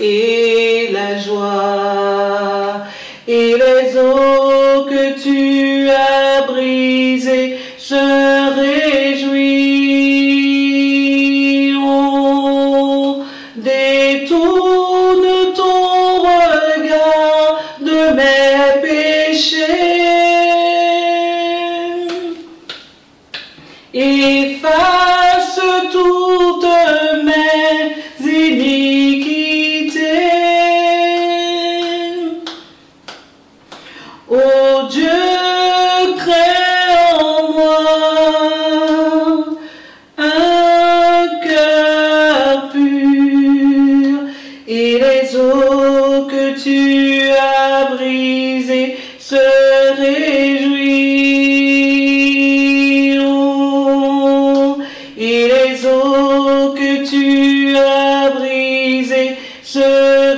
et la joie, et les eaux que tu as brisées se réjouiront. Détourne ton regard de mes péchés, efface toutes mes iniquités. Ô Dieu, crée en moi un cœur pur, et les eaux que tu as brisées se réjouiront. Et les eaux que tu as brisées se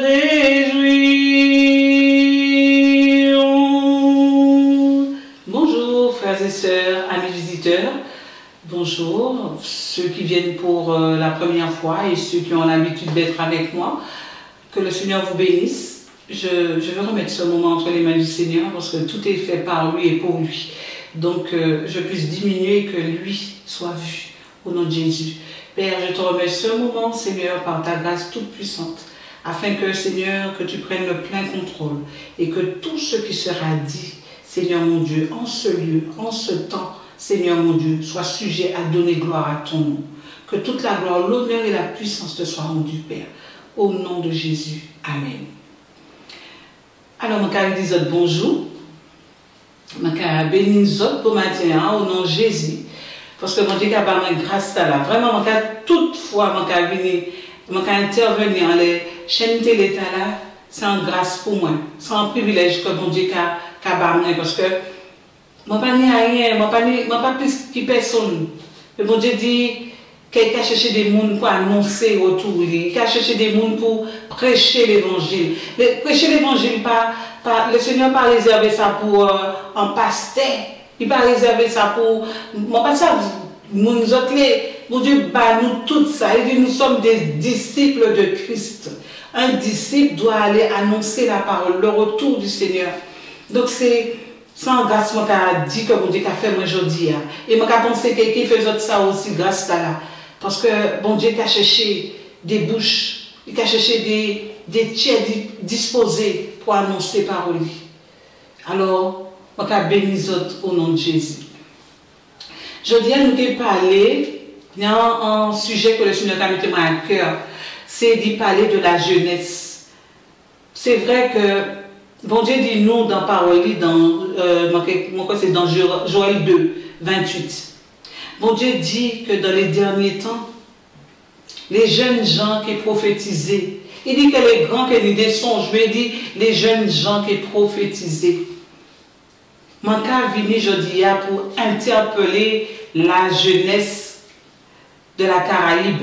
réjouiront. Bonjour frères et sœurs, amis visiteurs. Bonjour, ceux qui viennent pour la première fois et ceux qui ont l'habitude d'être avec moi. Que le Seigneur vous bénisse. Je veux remettre ce moment entre les mains du Seigneur parce que tout est fait par lui et pour lui. Donc, je puisse diminuer et que lui soit vu au nom de Jésus. Père, je te remets ce moment, Seigneur, par ta grâce toute puissante, afin que, Seigneur, que tu prennes le plein contrôle et que tout ce qui sera dit, Seigneur mon Dieu, en ce lieu, en ce temps, Seigneur mon Dieu, soit sujet à donner gloire à ton nom. Que toute la gloire, l'honneur et la puissance te soient rendus, Père. Au nom de Jésus. Amen. Alors, je vais dire bonjour. Je vais bénir pour matin au nom de Jésus. Parce que mon Dieu a fait grâce à la. Vraiment, je vais toutefois intervenir dans les chaînes télé là. C'est une grâce pour moi. C'est un privilège que mon Dieu a fait. Parce que je ne suis pas rien, je ne suis pas plus que personne. Mais mon Dieu dit qu'il a cherché des gens pour annoncer autour, il a cherché des gens pour prêcher l'évangile. Prêcher l'évangile, le Seigneur n'a pas réservé ça pour un pasteur, il n'a pas réservé ça pour. Moi, pas ça, mon Dieu, nous tout ça. Il dit nous sommes des disciples de Christ. Un disciple doit aller annoncer la parole, le retour du Seigneur. Donc c'est. Sans grâce, je a dit que mon Dieu a fait moi aujourd'hui. Et je pensé que quelqu'un faisait ça aussi grâce à là. Parce que bon Dieu a cherché des bouches, il a cherché des tiers disposés pour annoncer par lui. Alors, je bénis au nom de Jésus. Je dis à nous de parler, il y a un sujet que le Seigneur a mis à cœur, c'est d'y parler de la jeunesse. C'est vrai que bon Dieu dit nous dans parole, c'est dans Joël 2, 28. Bon Dieu dit que dans les derniers temps, les jeunes gens qui prophétisaient, il dit que les grands qui ont des songes, mais il dit les jeunes gens qui prophétisaient. Mon cas venu aujourd'hui pour interpeller la jeunesse de la Caraïbe.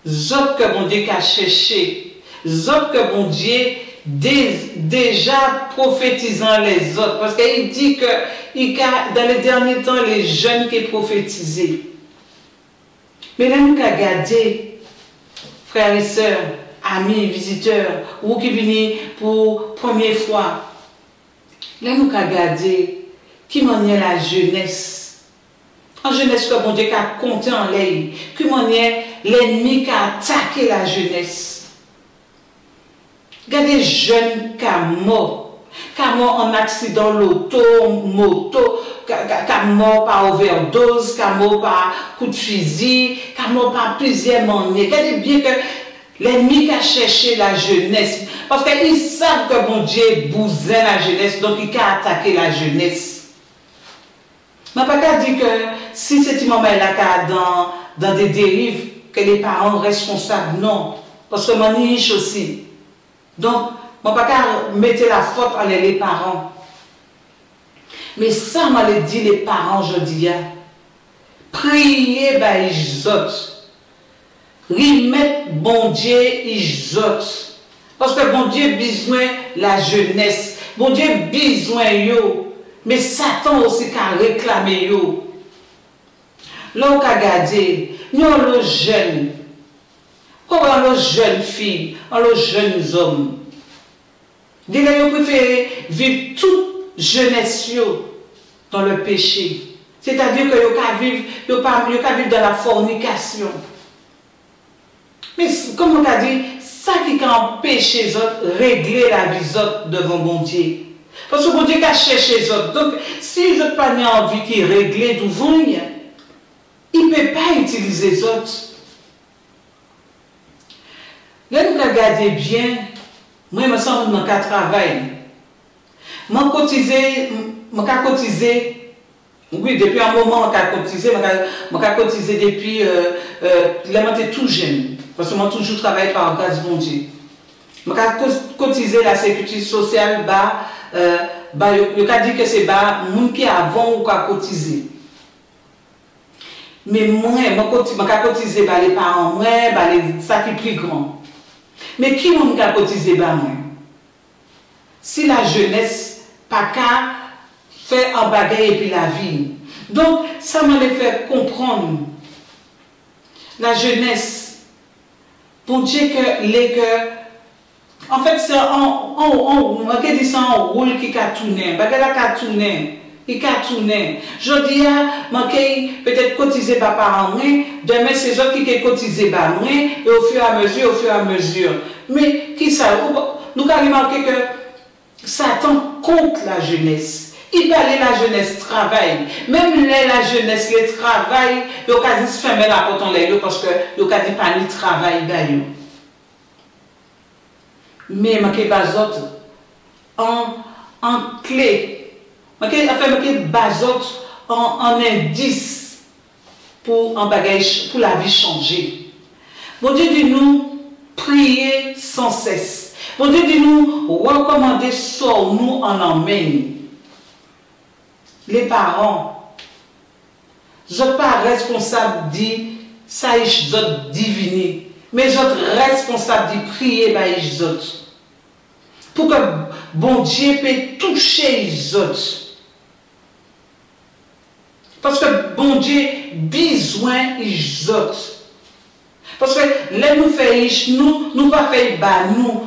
Zot que bon Dieu a cherché, zot que bon Dieu déjà prophétisant les autres, parce qu'il dit que dans les derniers temps, les jeunes qui prophétisaient. Mais là, nous avons regardé, frères et sœurs, amis, visiteurs, ou qui viennent pour première fois, là, nous avons regardé qui maniait la jeunesse. En jeunesse, que bon Dieu a compté en l'air, qui maniait l'ennemi qui a attaqué la jeunesse. Il y a des jeunes qui sont morts en accident l'auto, moto, qui sont morts par overdose, qui sont morts par coup de fusil, qui sont morts par plusieurs manières. Regardez bien que l'ennemi a cherché la jeunesse. Parce qu'ils savent que bon Dieu bousait la jeunesse, donc il a attaqué la jeunesse. Je ne peux pas dire que si c'est un moment-là dans des dérives, que les parents sont responsables, non. Parce que mon niche aussi. Donc, je ne peux pas mettre la faute à les parents. Mais ça, m'a dit les parents aujourd'hui. Priez, ils autres. Remettre bon Dieu, ils autres. Parce que bon Dieu a besoin de la jeunesse. Bon Dieu a besoin de yo. Mais Satan aussi a réclamé yo. Là, on a regardé, nous, les jeunes, Comment les jeunes filles, les jeunes hommes, ils préfèrent vivre toute jeunesse dans le péché. C'est-à-dire qu'ils peuvent vivre dans la fornication. Mais comme on a dit, ça qui empêche les autres de régler la vie devant bon Dieu. Parce que bon Dieu a cherché les autres. Donc, si je n'ai pas envie qu'ils règlent devant, il ne peut pas utiliser les autres. Là, nous regardons bien, moi, je me sens dans le travail. Je cotisé, oui, depuis un moment, je cotisé depuis, j'étais tout jeune. Parce que moi, toujours travaillé par grâce bon Dieu. Je cotisé la sécurité sociale, je dit que c'est les gens qui avant ou qui cotisé. Mais moi, je cotisé les parents, ça qui est plus grand. Mais qui a cotisé moi? Si la jeunesse, pas qu'à faire un bagage et puis la vie. Donc, ça m'a fait comprendre. La jeunesse, pour dire que les cœurs, en fait, c'est un rôle qui a tourné. Il a tourné. Je dis, peut-être cotiser par parents, demain c'est eux qui cotisent par moi, et au fur et à mesure. Mais qui ça? Nous avons remarqué que Satan contre la jeunesse. Il parlait la jeunesse travail. Même la jeunesse les travail, il y a dit fermer la porte en l'air parce que il y a dit pas ni travail d'ailleurs. Mais je ne pas en clé. Je ne pas en indice pour un bagage pour la vie changer. Bon Dieu dit nous prier sans cesse. Bon Dieu dit nous recommander sur nous en emmène. Les parents, je ne suis pas responsable de ça est divine, mais je suis responsable de prier les autres. Pour que bon Dieu puisse toucher les autres. Parce que bon Dieu a besoin des autres. Parce que là, nous faisons, nous pas faire bas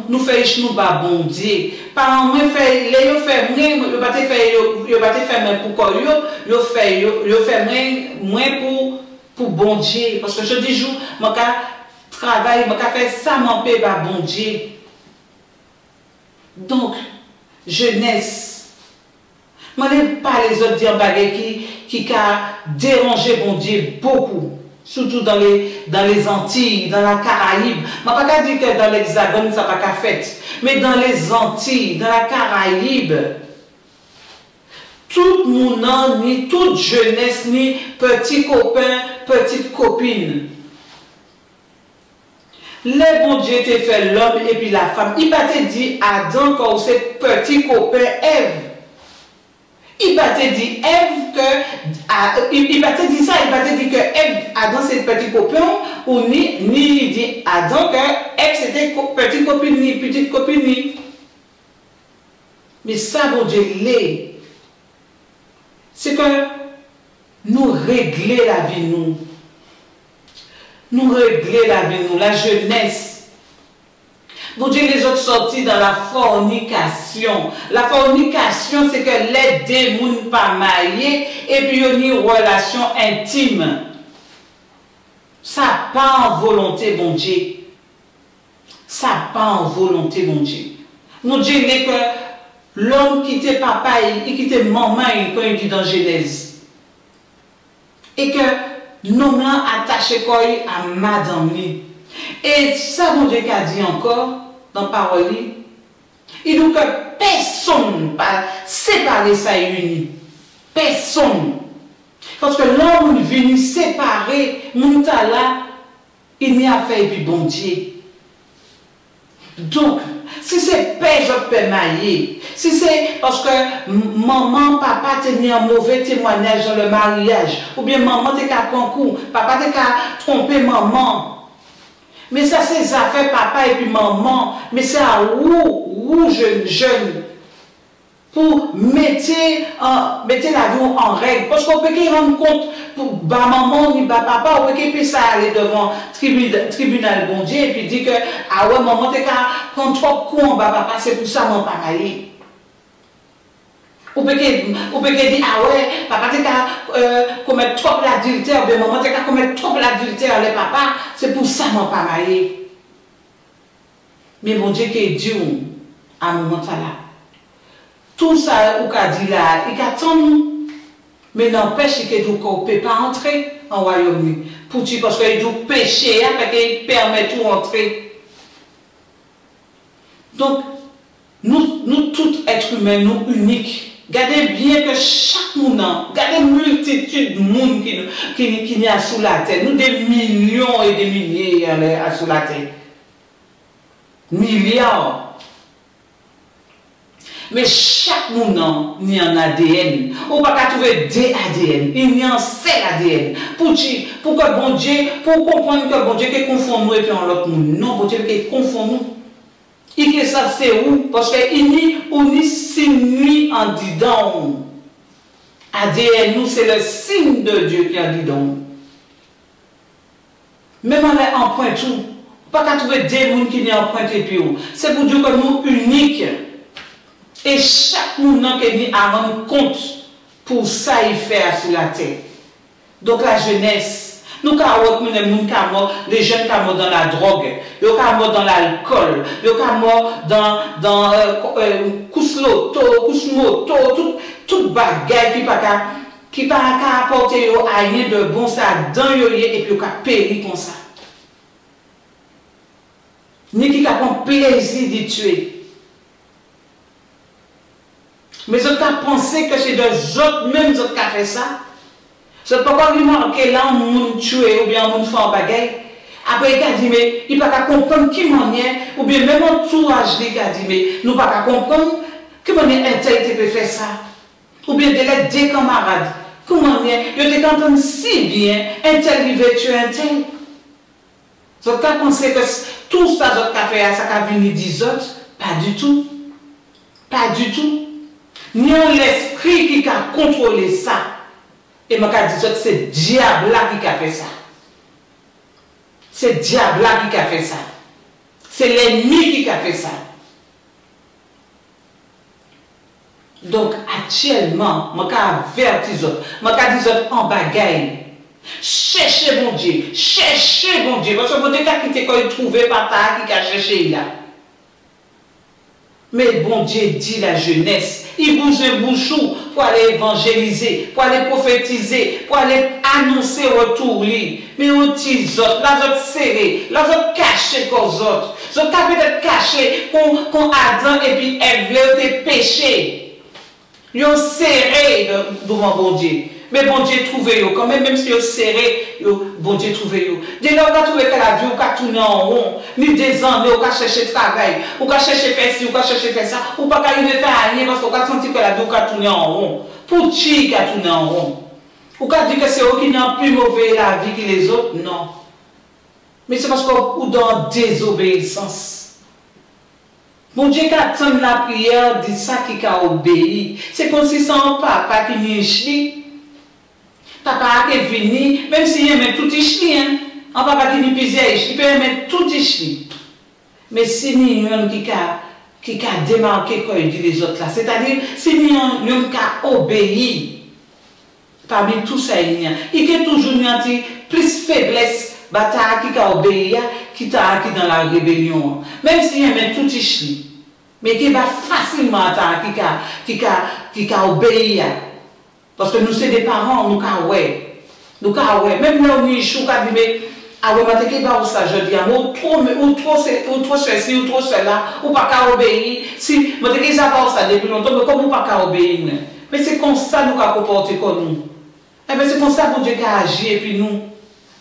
nous faisons nous bas bon Dieu. Par moi fait les yo fait même pour quoi yo fait moins pour bon Dieu parce que je dis jour mon cas travail mon cas faire ça mon paix bas bon Dieu. Donc jeunesse moi n'aime pas les autres dire bagay qui a dérangé bon Dieu beaucoup. Surtout dans les Antilles, dans la Caraïbe. Je ne vais pas dire que dans l'Hexagone, ça n'a pas fait. Mais dans les Antilles, dans la Caraïbe, tout le monde, ni toute jeunesse, ni petit copain, petite copine. Le bon Dieu t'a fait l'homme et puis la femme. Il va te dire Adam quand c'est petit copain Ève. Il va te dire Ève que il va te dire ça, il va te dire que Ève Adam c'est petit copain ou ni il dit Adam que Ève c'était petit copine ni petite copine ni. Mais ça bon Dieu l'est. C'est que nous régler la vie nous. Nous régler la vie nous, la jeunesse. Bon Dieu, les autres sortis dans la fornication. La fornication, c'est que les démons pas mariés et puis il y a une relation intime. Ça pas en volonté, bon Dieu. Ça pas en volonté, bon Dieu. Mon Dieu n'est que l'homme qui était papa et qui était maman quand il dit dans Genèse. Et que l'homme là attaché quoi à madame lui. Et ça, mon Dieu, qui a dit encore dans la parole, il dit que personne ne va séparer ça et uni. Personne. Parce que l'homme venu séparer, mon là, il n'y a fait et puis bon Dieu. Donc, si c'est père, je peux mailler. Si c'est parce que maman, papa t'a un mauvais témoignage dans le mariage, ou bien maman t'a qu'à prendre coup, papa t'a qu'à tromper maman. Mais ça, c'est affaires papa et puis maman. Mais c'est à où jeune, pour pour mettre la vie en règle. Parce qu'on peut rendre compte pour maman ni papa, on peut ça aller devant tribunal bon Dieu et puis dire que ah ouais maman t'es qu'à prendre trop coups papa c'est pour ça mon pas marié. On peut dire ah ouais papa t'es qu'à commettre trop l'adultère, bien maman t'es qu'à commettre trop l'adultère les papas c'est pour ça mon pas marié. Mais mon Dieu qui est Dieu à un moment là. Tout ça, ou qu'a dit là, il attend nous. Mais n'empêche que nous ne peut pas entrer en Royaume-Uni. Parce qu'il doit pécher, parce qu'il permet tout entrer. Donc, nous tous êtres humains, nous uniques. Gardez bien que chaque monde, gardez multitude de monde qui est sous la terre. Nous des millions et des milliers sous la terre. Milliards. Mais chaque monde n'y a un ADN. On ne peut pas trouver deux ADN. Il y a un seul ADN. Pour que bon Dieu, pour comprendre que bon Dieu qui confond nous et puis en l'autre monde. Non, bon Dieu qui confond nous. Et que ça c'est où? Parce qu'il n'y a si nuit en dedans. ADN, nous, c'est le signe de Dieu qui a dedans. Même en point tout. On ne peut pas trouver deux mondes qui n'y a en point et puis où. C'est pour Dieu que nous uniques. Et chaque monde qui a rendre compte pour ça il fait sur la terre. Donc la jeunesse, nous avons les jeunes qui sont morts dans la drogue, ils sont morts dans l'alcool, ils sont morts dans moto, toute bagaille qui ne peut pas apporter rien de bon ça dans et puis ils ont péri comme ça. Ni qui a plaisir de tuer. Mais je t'ai pensé que c'est des autres, même autres qui ont fait ça. Je ne peux pas remarquer là, on m'a tué ou bien on m'a fait un bagaille. Après, il a dit, mais il ne peut pas comprendre qui m'en est, ou bien même entourage, il a dit, mais nous ne pouvons pas comprendre comment un tel peut faire ça. Ou bien des camarades, comment est, il t'entend si bien, un tel il veut tuer un tel. Je t'ai pensé que tout ça, d'autres qui ont fait ça, qui a venu 10 autres, pas du tout. Pas du tout. Ni l'esprit qui a contrôlé ça. Et je dis que c'est le diable qui a fait ça. C'est le diable qui a fait ça. C'est l'ennemi qui a fait ça. Donc actuellement, je avertis les autres. Je dis en bagaille. Cherchez mon Dieu. Cherchez mon Dieu. Parce que mon Dieu qui t'est trouvé par ta qui a cherché là. Mais bon Dieu dit la jeunesse, il bouge un bouchon pour aller évangéliser, pour aller prophétiser, pour aller annoncer retour. Mais on dit autres, là autres serré, là autres caché qu'aux autres. Ils ont peut-être caché qu'on Adam et puis Ève ont péché. Ils ont serré devant bon Dieu. Mais bon Dieu trouvé yo quand même si yo serré bon Dieu trouvé yo. Dès là on a trouvé que la vie on a tourné en rond, ni des années on a cherché travail, on a cherché faire ci, on a cherché faire ça, ou pas arriver faire rien parce qu'on a senti que la vie on a tourné en rond. Pour qui a tourné en rond? Ou a dit que c'est eux qui n'ont plus mauvais la vie que les autres? Non. Mais c'est parce qu'on est dans désobéissance. Mon Dieu qui attend la prière dit ça qui a obéi. C'est comme si c'est un papa qui n'y est. Papa qui est venu, même s'il aime tout ici, un papa qui n'est plus il peut aimer tout ici. Mais si nous avons qui a démarqué quand il dit les autres là, c'est-à-dire si nous avons obéi parmi tout ça, il y a toujours plus faiblesse, bataille qui a obéi, qui t'a dans la rébellion. Même s'il aime tout ici, mais qui va facilement qui a obéi. Parce que nous sommes des parents, nous avons ouais. Même là où nous sommes, mais ah ouais, mais pas ça, je dis, ou trop ceci, ou trop cela, ou pas qu'à obéir. Si, mais t'es ça pas ça depuis longtemps, mais comment pas qu'à obéir? Mais c'est comme ça nous avons comporté comme nous. Eh bien, c'est comme ça que Dieu a agi et puis nous.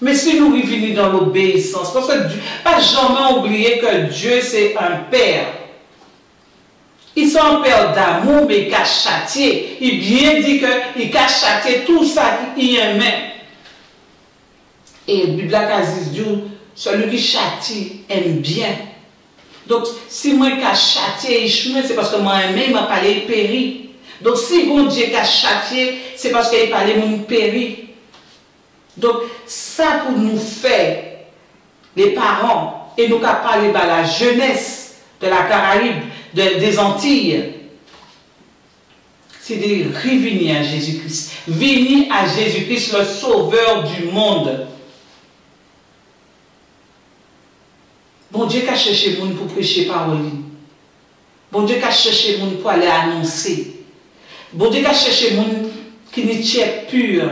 Mais si nous revenons dans l'obéissance, parce que Dieu, pas jamais oublier que Dieu c'est un Père. Ils sont un père d'amour, mais il a châtié. Il bien dit qu'il a châtié tout ça qu'il aimait. Et la Bible a dit, celui qui châtie aime bien. Donc, si moi qui châtié Ishmael, c'est parce que moi-même, m'a parlé péri. Donc, si bon Dieu qui a châtié, c'est parce qu'il parlait mon péri. Donc, ça pour nous faire, les parents, et nous qu'à parler de la jeunesse de la Caraïbe, des Antilles, c'est de revenir à Jésus-Christ. Venir à Jésus-Christ, le sauveur du monde. Bon Dieu qui a cherché le monde pour prêcher parole. Bon Dieu qui a cherché le monde pour aller annoncer. Bon Dieu qui a cherché le monde qui n'est pas pur.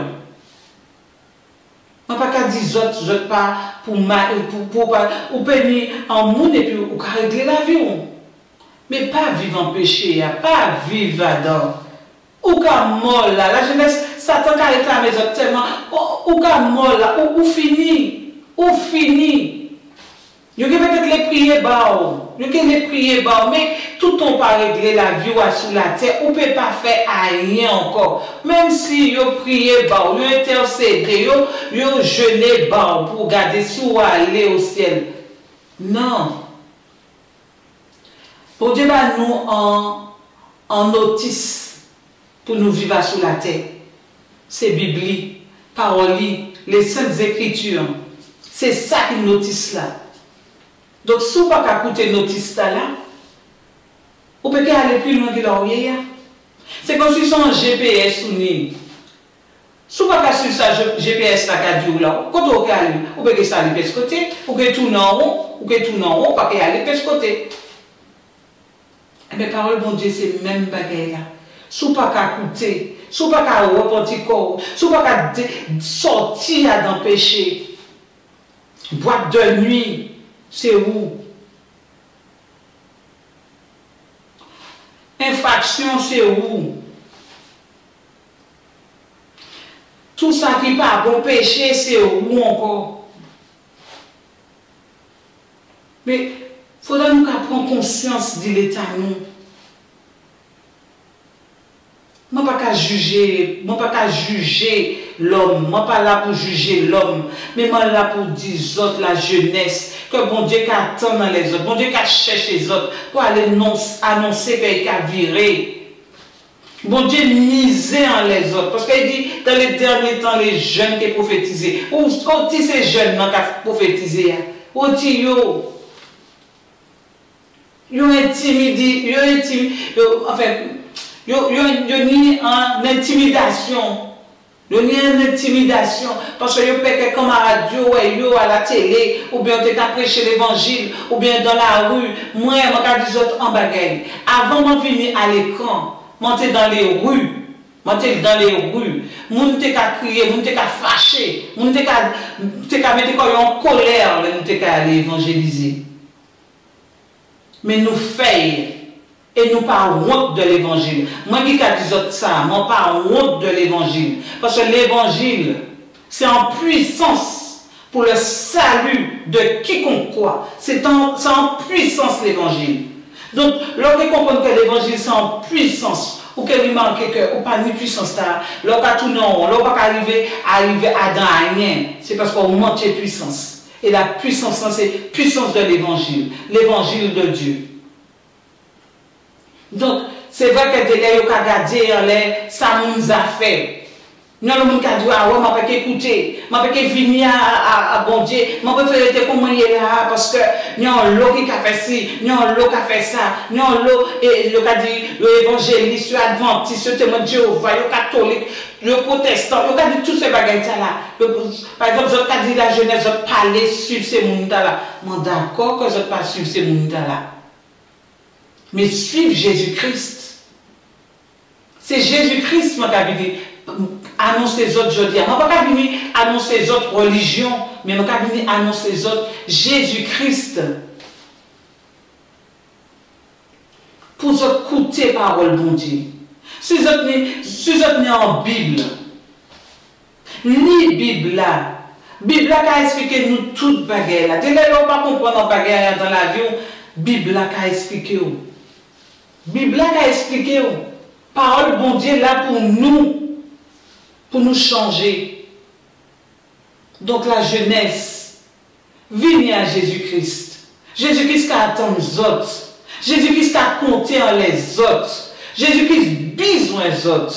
Je ne peux pas dire que je pas pour venir en monde et puis pour régler la vie. Mais pas vivre en péché, pas vivre là-dedans. Ou qu'à mort là, la jeunesse, Satan qui a réclamé tellement, ou qu'à mort là, ou fini. Vous pouvez peut-être les prier bas, mais tout on pas régler la vie ou sur la terre, on ne peut pas faire rien encore. Même si vous priez bas, vous intercédez, vous jeûnez bas pour garder si vous allez au ciel. Non. Pour Dieu, nous en notice pour nous vivre sur la terre. C'est Bible, parole, les saintes écritures. C'est ça qui nous notice là. Donc, si vous ne pouvez pas écouter notice là, vous pouvez aller plus loin que l'oreille. C'est comme si son GPS ou ni. Si vous ne pouvez pas suivre ça, GPS là, quand vous aller, vous pouvez aller de ce côté, vous pouvez tourner en rond, vous pouvez pas aller de ce côté. Mais parole bon Dieu, c'est même bagaille là. Si vous ne pouvez pas écouter, si vous ne pouvez pas repentir corps, si vous ne pouvez pas sortir dans le péché, boîte de nuit, c'est où? Infraction, c'est où? Tout ça qui pas bon péché, c'est où encore? Mais il faudra nous prendre conscience de l'état nous. Je ne peux pas juger l'homme. Je ne suis pas là pour juger l'homme. Mais je suis là pour dire aux autres, la jeunesse, que bon Dieu qui attend dans les autres, bon Dieu qui cherche les autres, pour aller annoncer qu'il a viré. Bon Dieu miser en les autres. Parce qu'il dit, dans les derniers temps, les jeunes qui ont prophétisé. Ou ces jeunes qui ont prophétisé. Ou ils ont intimidé, enfin, il y a une intimidation. Il y a une intimidation. Parce que il y a quelqu'un comme à la radio, à la télé, ou bien tu as prêché l'évangile, ou bien dans la rue. Moi, je dis autres en bagaille. Avant de venir à l'écran, je suis dans les rues. Moun te ka crier, moun te ka fâché, moun te ka mettre en colère, moun te ka aller évangéliser. Mais nous faisons. Et nous pas honte de l'évangile. Moi qui dis ça, moi pas honte de l'évangile. Parce que l'évangile, c'est en puissance pour le salut de quiconque croit. C'est en puissance l'évangile. Donc, lorsqu'on comprend que l'évangile c'est en puissance, ou qu'il manque que, ou pas ni puissance là, lorsqu'on tout non, lorsqu'on arriver à dans rien, c'est parce qu'on manque de puissance. Et la puissance, c'est puissance de l'évangile de Dieu. Donc, c'est vrai que des gars qui ont regardé ça nous a fait. Nous, le monde qui a dit, ah ouais, je ne peux pas écouter, je ne peux pas venir à bon Dieu, je préfère être comme il est là, parce que nous avons l'eau qui a fait ci, nous avons l'eau qui a fait ça, nous avons l'eau, et le cas dit, l'évangéliste, l'adventiste, le témoin de Jéhovah, le catholique, le protestant, le cas dit tous ces bagages là. Par exemple, je cas dit la jeunesse, je parler sur ces mondes là. Je suis d'accord que je ne pas suivre ces mondes là. Mais suivre Jésus-Christ. C'est Jésus-Christ qui m'a dit annoncer les autres aujourd'hui. Je ne vais pas venir annoncer les autres religions, mais je vais venir annoncer les autres Jésus-Christ. Pour écouter la parole de Dieu. Si vous êtes en Bible, ni Bible là. Bible là qui a expliqué nous toute bagarre là. Dès que vous ne pas comprendre la bagarre dans la vie, Bible là qui a expliqué. Bible là qui a expliqué. Parole bon Dieu là pour nous changer. Donc la jeunesse, venez à Jésus-Christ. Jésus-Christ a attendu les autres. Jésus-Christ a compté en les autres. Jésus-Christ besoin les autres.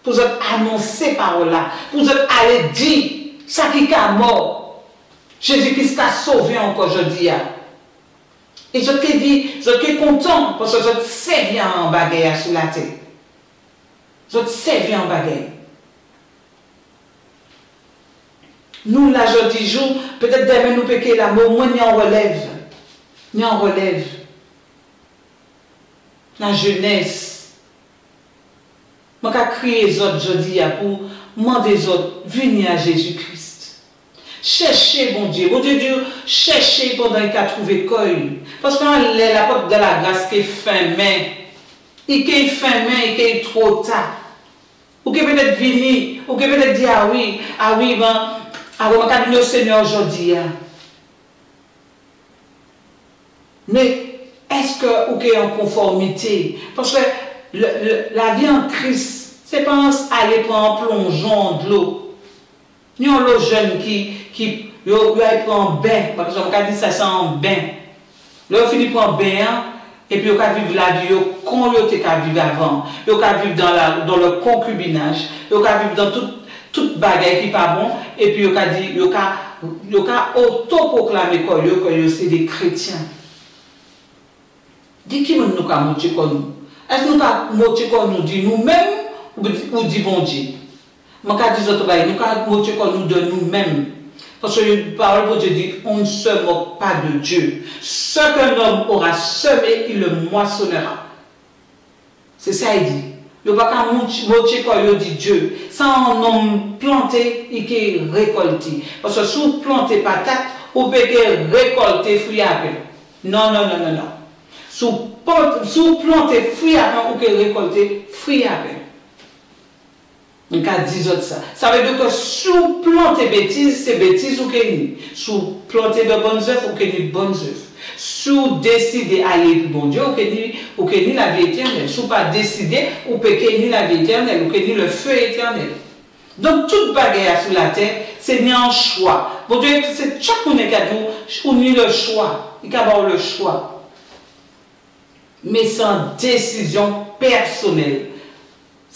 Pour annoncer parole là. Pour aller dire ça qui est mort. Jésus-Christ a sauvé encore aujourd'hui. Et je te dis, je suis content parce que je te servis en bagaille sur la terre. Je te servis en bagaille. Nous, là, je dis, peut-être demain nous péquer là, mais au moins, nous en relève. Nous en relève. La jeunesse. Je vais crier les autres, je dis, pour demander les autres, venez à Jésus-Christ. Cherchez, bon Dieu. Bon Dieu, cherchez pendant qu'il a trouvé cueil. Parce que la porte de la grâce qui est fin main. Il est fin main, il est trop tard. Ou que peut-être venir, ou que peut-être dire, ah oui, ben, je vais venir au Seigneur aujourd'hui. Mais est-ce que vous êtes en conformité? Parce que la vie en Christ, c'est pas aller prendre un plongeon de l'eau. Nous avons les jeunes qui prennent un bain. Par exemple, on dit ça, c'est un bain. Là, on finit par un bain, et puis on va vivre la vie comme on a vivre avant. On va vivre dans le concubinage, on va vivre dans toute bagaille qui n'est pas bon, et puis on va dire, on va autoproclamer que c'est des chrétiens. Dis qui nous a montré comme nous? Est-ce que nous avons montré comme nous, dit nous-mêmes, ou dit bon Dieu? Je vais dire autre chose, nous avons montré comme nous de nous-mêmes. Parce que la parole de Dieu dit, on ne se moque pas de Dieu. Ce qu'un homme aura semé, il le moissonnera. C'est ça il dit. Il ne va pas montrer quand il dit Dieu. Sans un homme planté, il est récolté. Parce que si vous plantez patate, vous pouvez récolter fruits après. Non. Si vous plantez fruits après, vous pouvez récolter fruits après. On a dit ça. Ça veut dire que si vous plantez bêtises, c'est bêtises ou qu'est-ce. Si vous plantez de bonnes œuvres, ou qu'est-ce de bonnes œuvres. Si vous décidez d'aller pour bon Dieu, ou qu'est-ce la vie éternelle. Si vous pas décidé, ou qu'est-ce la vie éternelle, ou qu'est-ce le feu éternel. Donc toute bagarre sur la terre, c'est ni un choix. Bon Dieu, c'est chaque monde qui a dit, ou ni le choix. Il y a le choix. Mais sans décision personnelle.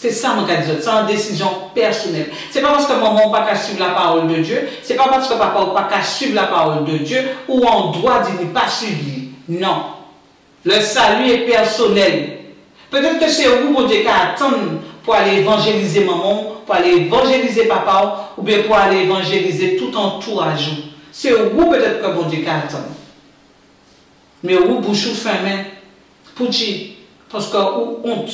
C'est ça mon cas, c'est une décision personnelle. Ce n'est pas parce que maman n'a pas qu'à suivre la parole de Dieu, ce n'est pas parce que papa n'a pas qu'à suivre la parole de Dieu, ou on doit dire ne pas suivre. Non. Le salut est personnel. Peut-être que c'est vous, mon Dieu, qui attendez pour aller évangéliser maman, pour aller évangéliser papa, ou bien pour aller évangéliser tout entourage. C'est vous peut-être que mon Dieu qui attend. Mais vous, bouchou fermé, pour dire, parce que vous honte.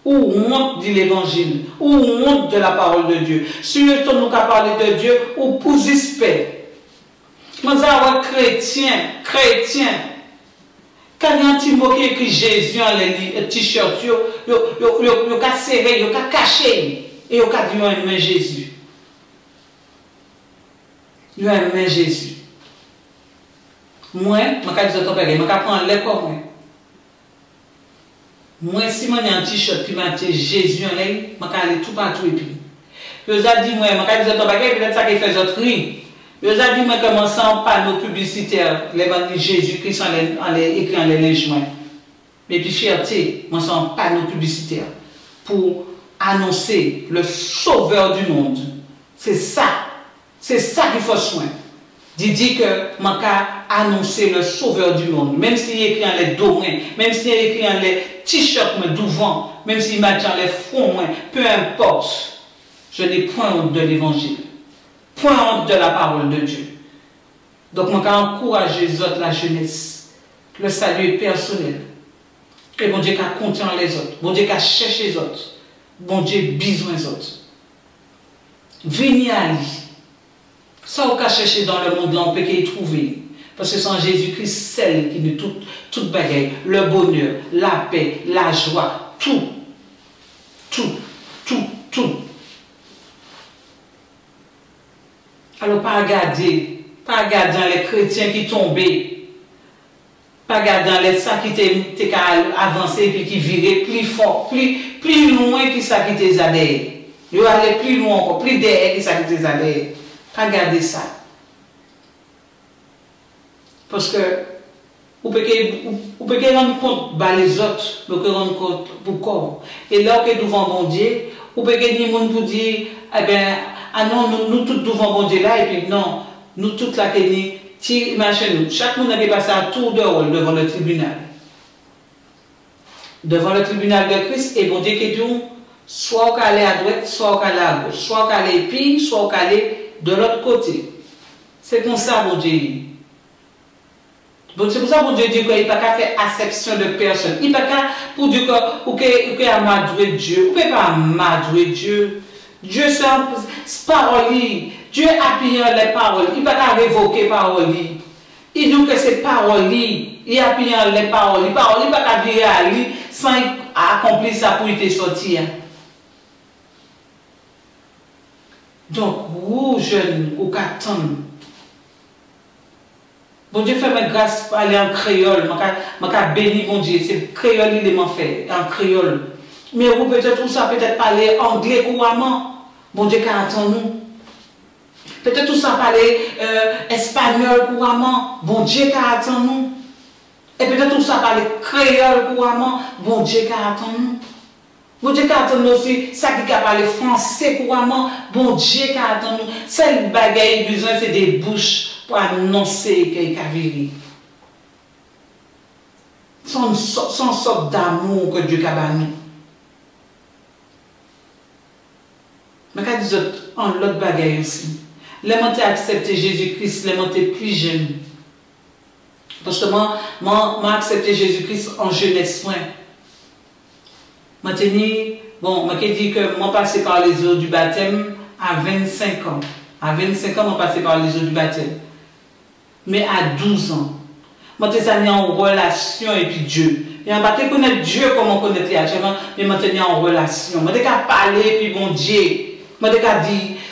Ou honte de l'évangile, ou honte de la parole de Dieu. Si nous avons parlé de Dieu, ou pour suspect. Nous avons chrétien. Quand il y a un petit mot qui écrit Jésus dans les t-shirts, il a serré, il a caché, et il a dit qu'il aime Jésus. Il aime Jésus. Moi, je vais prendre l'école. Moi, si je suis un t-shirt qui m'a dit Jésus en l'air, je vais aller tout partout et puis. Je vais dire, moi, je vais dire, peut-être ça qui fait d'autres rires. Je vais dire, moi, commencer en panneau publicitaire, les bandits Jésus-Christ écrit en les légements. Mais puis, fierté, moi, c'est un panneau publicitaire pour annoncer le sauveur du monde. C'est ça qu'il faut soin. Il dit que je vais annoncer le sauveur du monde. Même s'il écrit en les dos, même s'il écrit en les t-shirts devant, même s'il met en les fronts, peu importe. Je n'ai point honte de l'évangile. Point honte de la parole de Dieu. Donc, je vais encourager les autres, la jeunesse. Le salut est personnel. Et bon Dieu qui a compté en les autres. Bon Dieu qui a cherché les autres. Bon Dieu besoin les autres. Venez à lui. Ça, on peut chercher dans le monde, là, on peut y trouver. Parce que c'est en Jésus-Christ, celle qui nous toute bagaille, le bonheur, la paix, la joie, tout. Alors, pas regarder les chrétiens qui tombaient, pas regarder les ça qui étaient avancés et qui viraient plus fort, plus loin que ça qui était adhéré. Ils allaient plus loin encore, plus derrière que ça qui était adhéré. Pas garder ça. Parce que Ou peut rendre compte bah, les autres, ou peut rendre compte pour corps. Et là, que devant bon Dieu, ou peut dire les gens pour dire, eh bien, ah non, nous tous devant bon Dieu là, et puis non, nous tous là, nous. Chaque monde a passé à tour de rôle devant le tribunal. Devant le tribunal de Christ, et bon Dieu qui dit, soit on aller à droite, soit on aller à gauche, soit on aller pire, soit on aller de l'autre côté. C'est comme ça, bon Dieu. C'est pour ça que bon Dieu dit qu'il n'y a pas qu'à faire acception de personne. Il n'y a pas qu'à pour dire que amadouer Dieu. Vous ne pouvez pas amadouer Dieu. Dieu, c'est parole. Dieu appuie les paroles. Il n'y a pas qu'à révoquer parole. Il dit que c'est parole. Il appuie les paroles. Il n'y a pas qu'à virer à lui sans accomplir ça pour y sortir. Donc, vous, jeunes, vous attendez. Bon Dieu fait ma grâce pour aller en créole. Je vais bénir mon Dieu. C'est créole, il m'a fait, en créole. Mais vous peut-être tout ça, peut-être parler anglais couramment. Bon Dieu, attend-nous. Peut-être tout ça, parler espagnol couramment. Bon Dieu, attend-nous. Et peut-être tout ça, parler créole couramment. Bon Dieu, attend-nous. Bon Dieu, attend-nous aussi. Ça qui a parlé français couramment. Bon Dieu, attend-nous. Celle bagaille besoin, c'est des bouches. Pour annoncer qu'il y a vérité. Son sorte d'amour que Dieu a banni. Mais quand ils ont l'autre bagaille aussi, les gens ont accepté Jésus-Christ, les gens étaient plus jeunes. Parce que moi, j'ai accepté Jésus-Christ en jeunesse. Moi, j'ai dit que moi, passé par les eaux du baptême à 25 ans. À 25 ans, je passé par les eaux du baptême. Mais à 12 ans, je suis en relation avec Dieu. Et on ne peut pas connaître Dieu comme on connaît les actuellement, mais je suis en relation. Je suis parler, puis bon Dieu. Je suis dit,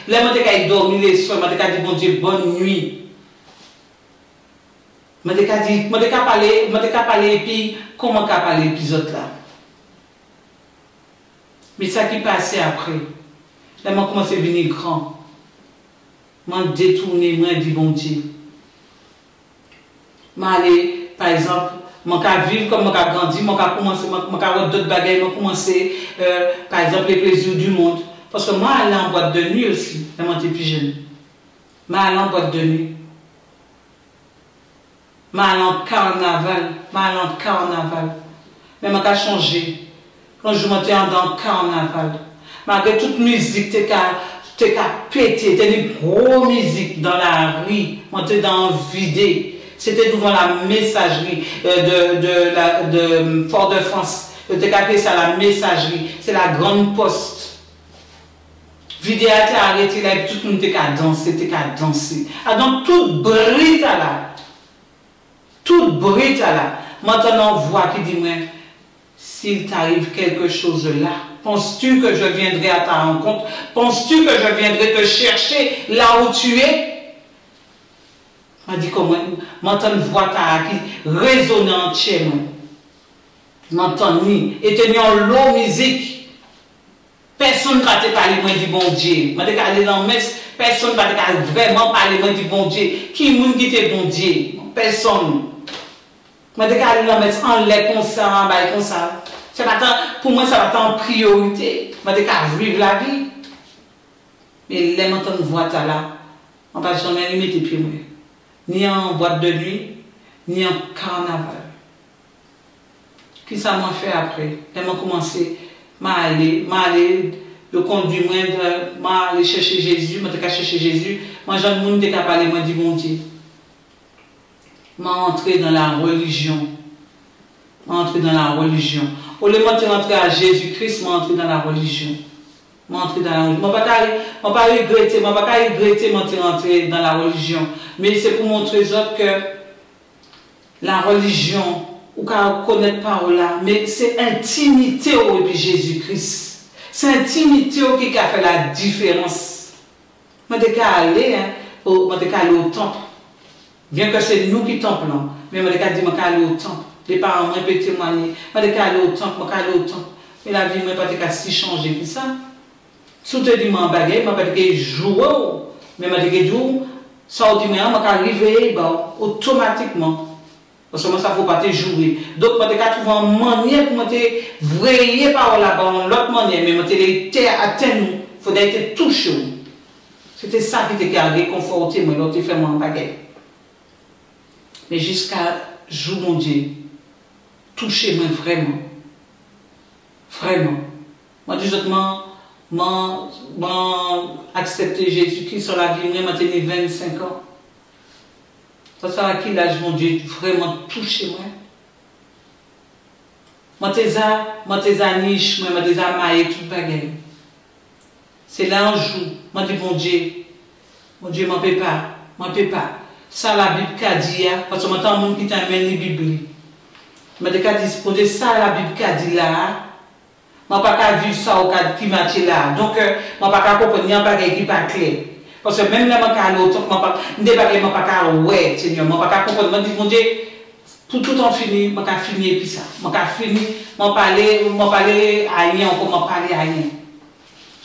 là, je suis dormir les soirs, je suis dit, bon Dieu, bonne nuit. Je suis parler, puis comment je parler les autres là. Mais ça qui passait après, là, je commencé à devenir grand. Je détourné, je dis, bon Dieu. Aller, par exemple, je vivre comme je grandi, je commencer, je d'autres bagages, je commencer, par exemple, les plaisirs du monde. Parce que moi, aller en boîte de nuit aussi, quand j'étais plus jeune. Je aller en boîte de nuit. Je aller en carnaval. Mais je changé. Quand je montais dans le carnaval, malgré toute musique, tu as pété, tu as une grosse musique dans la rue, tu es dans le vide. C'était devant la messagerie de Fort-de-France. Je t'ai appelé ça la messagerie. C'est la grande poste. Vidéo a été arrêtée là et tout le monde était qu'à danser. Ah, donc tout brille là. Tout brille là. Maintenant, on voit qui dit, mais s'il t'arrive quelque chose là, penses-tu que je viendrai à ta rencontre? Penses-tu que je viendrai te chercher là où tu es? On dit comment, m'entend une voix qui résonne entièrement. M'entend ni, et tenant l'eau musique. Personne ne va te parler moins du bon Dieu. Je vais aller dans la messe, personne ne va vraiment parler moins du bon Dieu. Qui est qui est bon Dieu? Personne. Je vais aller dans la messe en l'air comme ça, en bail comme ça. Pour moi, ça va être en priorité. Je vais vivre la vie. Mais les m'entend une voix là, on ne va jamais y mettre les pieds. Ni en boîte de nuit, ni en carnaval. Qu'est-ce que ça m'a fait après? Elle m'a commencé, le conduit moi, aller chercher Jésus, je suis chercher Jésus. Moi, j'ai un monde qui a parlé, moi, du bon Dieu. Je suis entré dans la religion. Au lieu de rentrer à Jésus-Christ, je suis entré dans la religion. Je ne vais pas regretter d'entrer dans la religion. Mais c'est pour montrer aux autres que la religion, ou qu'on connaît pas là, mais c'est intimité avec Jésus-Christ. C'est intimité qui a fait la différence. Je vais aller au temple. Bien que c'est nous qui templons, mais je vais aller au temple. Les parents m'ont témoigné. Je vais aller au temple. Mais la vie ne va pas si changer comme ça. Si tu dis que je vais pas jouer, mais je vais dire ça, je vais arriver automatiquement. Parce que moi, ça ne faut pas te jouer. Donc, moi, je trouve une manière pour te vrayer par là-bas, l'autre manière, mais moi, te atteindre, il faut être touché. C'était ça qui te a réconforté, moi, l'autre fait mon baguette. Mais jusqu'à jour, mon Dieu, touchez-moi vraiment. Vraiment. Moi, justement, accepter Jésus-Christ sur la vie, moi, j'ai 25 ans. Ça à qui l'âge, mon Dieu, vraiment touché, moi. Moi, t'es à niche, moi, t'es à maille, tout bagaille. C'est là un jour, moi, dis, mon Dieu, m'en peut pas. Ça, la Bible qu'a dit, parce que maintenant, monde qui t'amène la Bible. Mais de cas disposer ça, la Bible qu'a dit là, moi, pas vivre ça au cas qui m'a là. Donc, moi, pas comprendre, il y a un bagage qui pas clair. Parce que même là, je ne sais pas, ouais, Seigneur, je ne sais pas comprendre. Je dis, mon Dieu, pour tout en finir, je vais finir puis ça. Je vais finir, je vais parler à rien, je vais parler à rien.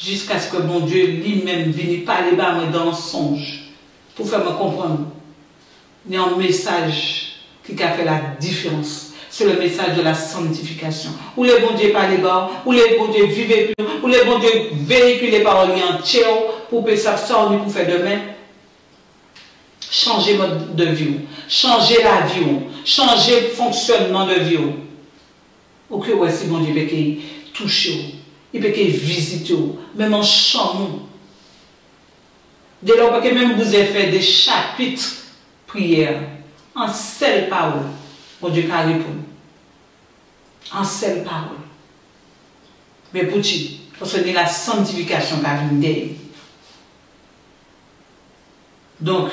Jusqu'à ce que mon Dieu lui-même vienne parler dans le songe pour faire me comprendre. Il y a un message qui a fait la différence. C'est le message de la sanctification. Où les bons dieux parlent bas, où les bons dieux vivent plus, où les bons dieux véhiculent les paroles entières pour que ça sorte pour faire demain. Changer mode de vie, changer la vie, changer le fonctionnement de vie. Ou que ouais, si bon Dieu peut toucher, il peut visiter, même en chambre. Dès lors que même vous avez fait des chapitres prières, en seule parole. Mon Dieu a répondu. En seule parole. Mais pour qui? Parce que c'est la sanctification qui a venu d'elle. Donc,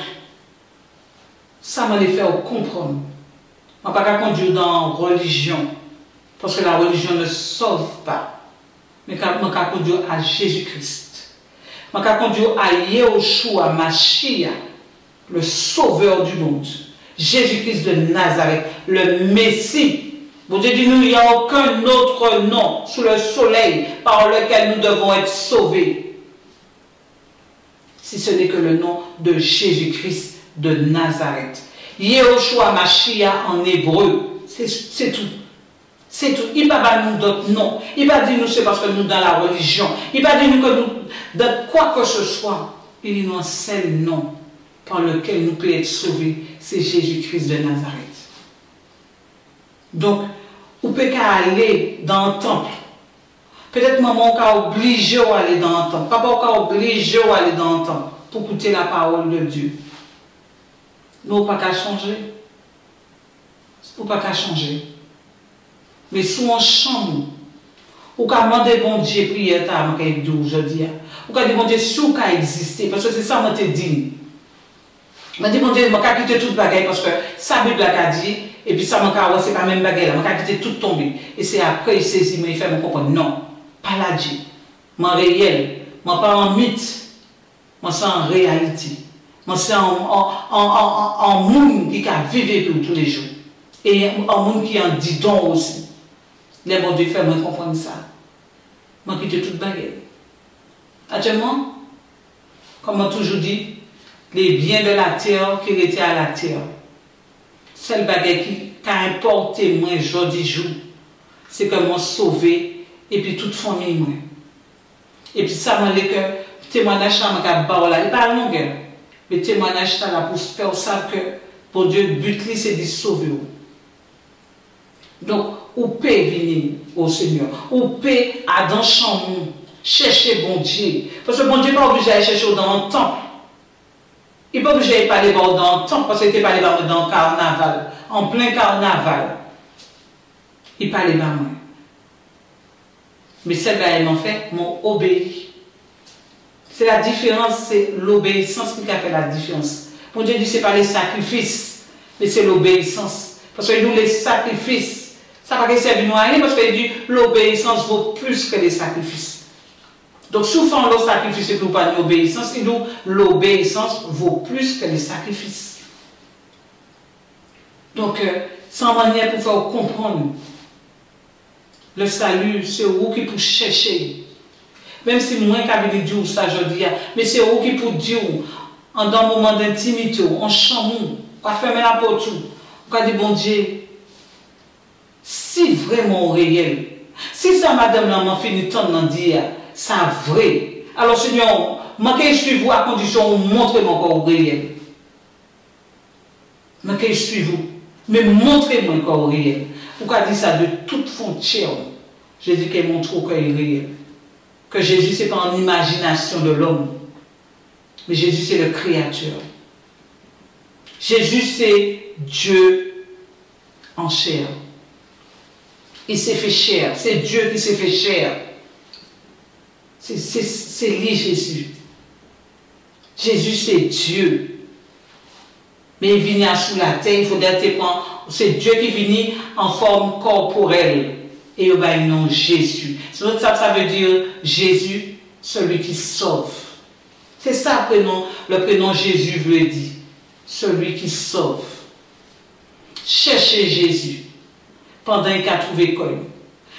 ça m'a fait comprendre. Je ne vais pas conduire dans la religion. Parce que la religion ne sauve pas. Mais je vais conduire à Jésus-Christ. Je vais conduire à Yahushua Mashiach, le sauveur du monde. Jésus-Christ de Nazareth, le Messie. Bon Dieu dit, nous, il n'y a aucun autre nom sous le soleil par lequel nous devons être sauvés. Si ce n'est que le nom de Jésus-Christ de Nazareth. Yahushua Mashiach en hébreu. C'est tout. C'est tout. Il ne va pas nous d'autres noms. Il ne va pas dire nous c'est parce que nous dans la religion. Il ne va pas dire nous que nous, de quoi que ce soit. Il dit nous un seul nom par lequel nous pouvons être sauvés, c'est Jésus-Christ de Nazareth. Donc, on peut aller dans le temple. Peut-être maman a obligé d'aller dans le temple. Papa a obligé d'aller dans le temple pour écouter la parole de Dieu. Nous, pas qu'à changer. Nous pas qu'à changer. Mais sous un chambre, ou qu'à demander bon Dieu prière, aujourd'hui. Ou qu'à dire bon Dieu, si vous avez existé, parce que c'est ça que je te dis. Je dis, mon Dieu, je vais quitter toute bagaille parce que ça, Bible a dit, et puis ça, je c'est pas même bagaille, je vais quitter tout tomber. Et c'est après, il saisit, mais il fait me comprendre. Non, pas la Dieu. Je suis réel, je ne suis pas en mythe, je suis en réalité. Je suis en monde qui a vécu tous les jours. Et en monde qui en dit don aussi. Les bon Dieu fait me comprendre ça. Je vais quitter toute bagaille. Actuellement, comme on toujours dit, les biens de la terre qui étaient à la terre. Seul bagage qui a importé moi aujourd'hui jour, c'est que moi sauvé et puis toute famille moi. Et puis ça m'a dit que témoignage ça m'a pas là, il pas long mais témoignage ça là pour faire ça que pour Dieu but c'est de sauver. Donc ou peut venir au Seigneur, ou peut à dans chambre chercher bon Dieu parce que bon Dieu pas obligé d'aller chercher dans le temple. Il n'est pas obligé de parler dans le temps parce qu'il était parlé dans le carnaval, en plein carnaval. Il parlait pas moi. Mais celle-là, elle m'a fait, m'ont obéi. C'est la différence, c'est l'obéissance qui a fait la différence. Mon Dieu dit, ce n'est pas les sacrifices, mais c'est l'obéissance. Parce que nous, les sacrifices, ça ne va pas servir à rien parce qu'il dit, l'obéissance vaut plus que les sacrifices. Donc, souvent, le sacrifice et pas l'obéissance, et donc l'obéissance vaut plus que les sacrifices. Donc, sans manière pour faire comprendre le salut, c'est vous qui pour chercher. Même si moi, qui dire ça, je dis, mais c'est vous qui pour dire, en un moment d'intimité, en chambre, on ferme la porte, Pourquoi dit bon Dieu, si vraiment au réel, si ça madame là m'a fini tant d'en dire, ça vrai. Alors Seigneur, manquez suivre vous à condition de montrer mon corps au réel. Manquez suivre vous, mais montrez-moi encore au réel. Pourquoi dire ça de toute frontière? Jésus qui montre au corps réel. Que Jésus c'est pas en imagination de l'homme, mais Jésus c'est le Créateur. Jésus c'est Dieu en chair. Il s'est fait chair. C'est Dieu qui s'est fait chair. C'est lui Jésus. Jésus c'est Dieu. Mais il vient sous la terre, il faut prendre. C'est Dieu qui vient en forme corporelle. Et il va nom Jésus. Ça veut dire Jésus, celui qui sauve. C'est ça le prénom Jésus veut dire. Celui qui sauve. Cherchez Jésus pendant qu'il a trouvé quoi.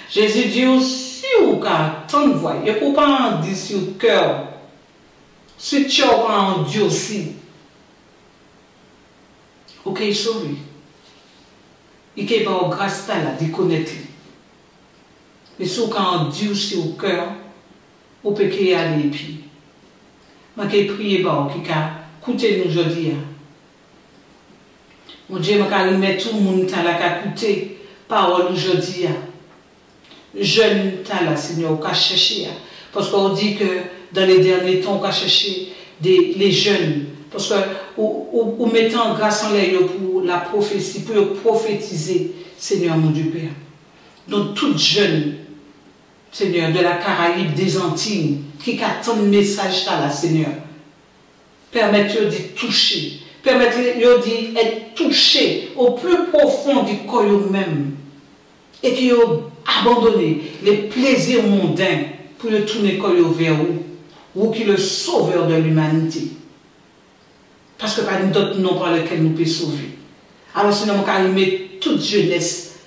Jésus dit aussi ou qu'à tant de voix. Il ne faut pas en dire sur le cœur. Si tu as en Dieu aussi. Ok, il sauve. Il n'y a pas de grâce de connaître. Mais si vous avez Dieu sur le cœur, vous pouvez aller et puis. Je vais prier pour vous qui a écouté nous aujourd'hui. Mon Dieu, je vais remettre tout le monde qui a écouté parole aujourd'hui. Jeune là, Seigneur, on a cherché. Parce qu'on dit que dans les derniers temps, on a cherché les jeunes. Parce que vous mettez en grâce en l'air pour la prophétie, pour prophétiser, Seigneur mon Dieu Père. Donc, toutes jeunes, Seigneur, de la Caraïbe, des Antilles, qui attendent le message là, Seigneur, permettez-le de toucher, permettez-le d'être touché au plus profond du corps eux-mêmes et qui ont abandonné les plaisirs mondains pour le tourner le corps vers vous, ou qui est le sauveur de l'humanité. Parce que pas d'autres noms par lesquels nous pouvons sauver. Alors, Seigneur, on va mettre toute jeunesse,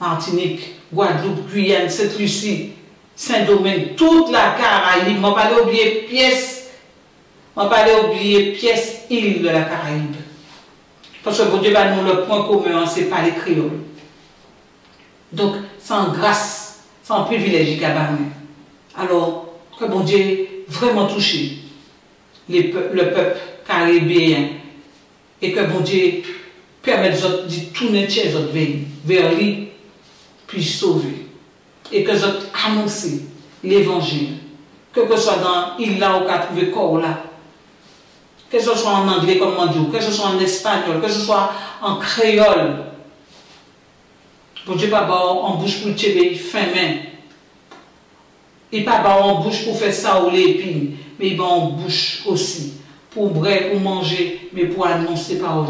Martinique, Guadeloupe, Guyane, Sainte-Lucie, Saint-Domingue, toute la Caraïbe. Je ne vais pas oublier pièce, île de la Caraïbe. Parce que bon Dieu, nous, le point commun, ce n'est pas les créoles. Donc, c'est en grâce, c'est en privilège qu'il y a. Alors, que bon Dieu vraiment touché le peuple caribéen et que bon Dieu permette de tourner vers lui, puis sauver. Et que vous annoncez l'évangile, que ce soit dans l'île là où vous avez trouvé corps là, que ce soit en anglais comme on dit, que ce soit en espagnol, que ce soit en créole. Bon Dieu, pas en bouche pour tirer fin main. Il pas en bouche pour faire ça ou l'épine, mais il va en bouche aussi pour bref, pour manger, mais pour annoncer parole.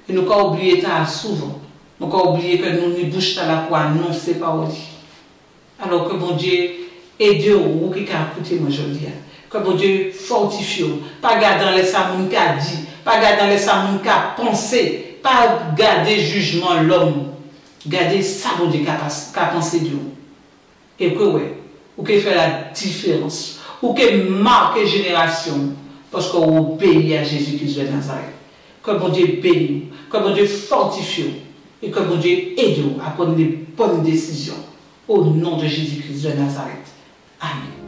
Et nous avons oublié ça souvent. Nous avons oublié que nous ne bouche là pour annoncer parole. Alors que bon Dieu aide vous qui a écouté aujourd'hui. Que bon Dieu fortifie. Pas garder dans les samoun qui a dit, pas garder dans les samoun qui a pensé, pas garder jugement l'homme. Garder ça bon Dieu qui a pensé de vous. Et que ouais, ou qui fait la différence, ou qui marque génération, parce qu'on obéit à Jésus-Christ de Nazareth. Que bon Dieu bénisse, que bon Dieu fortifie, et que bon Dieu aide à prendre les bonnes décisions. Au nom de Jésus-Christ de Nazareth. Amen.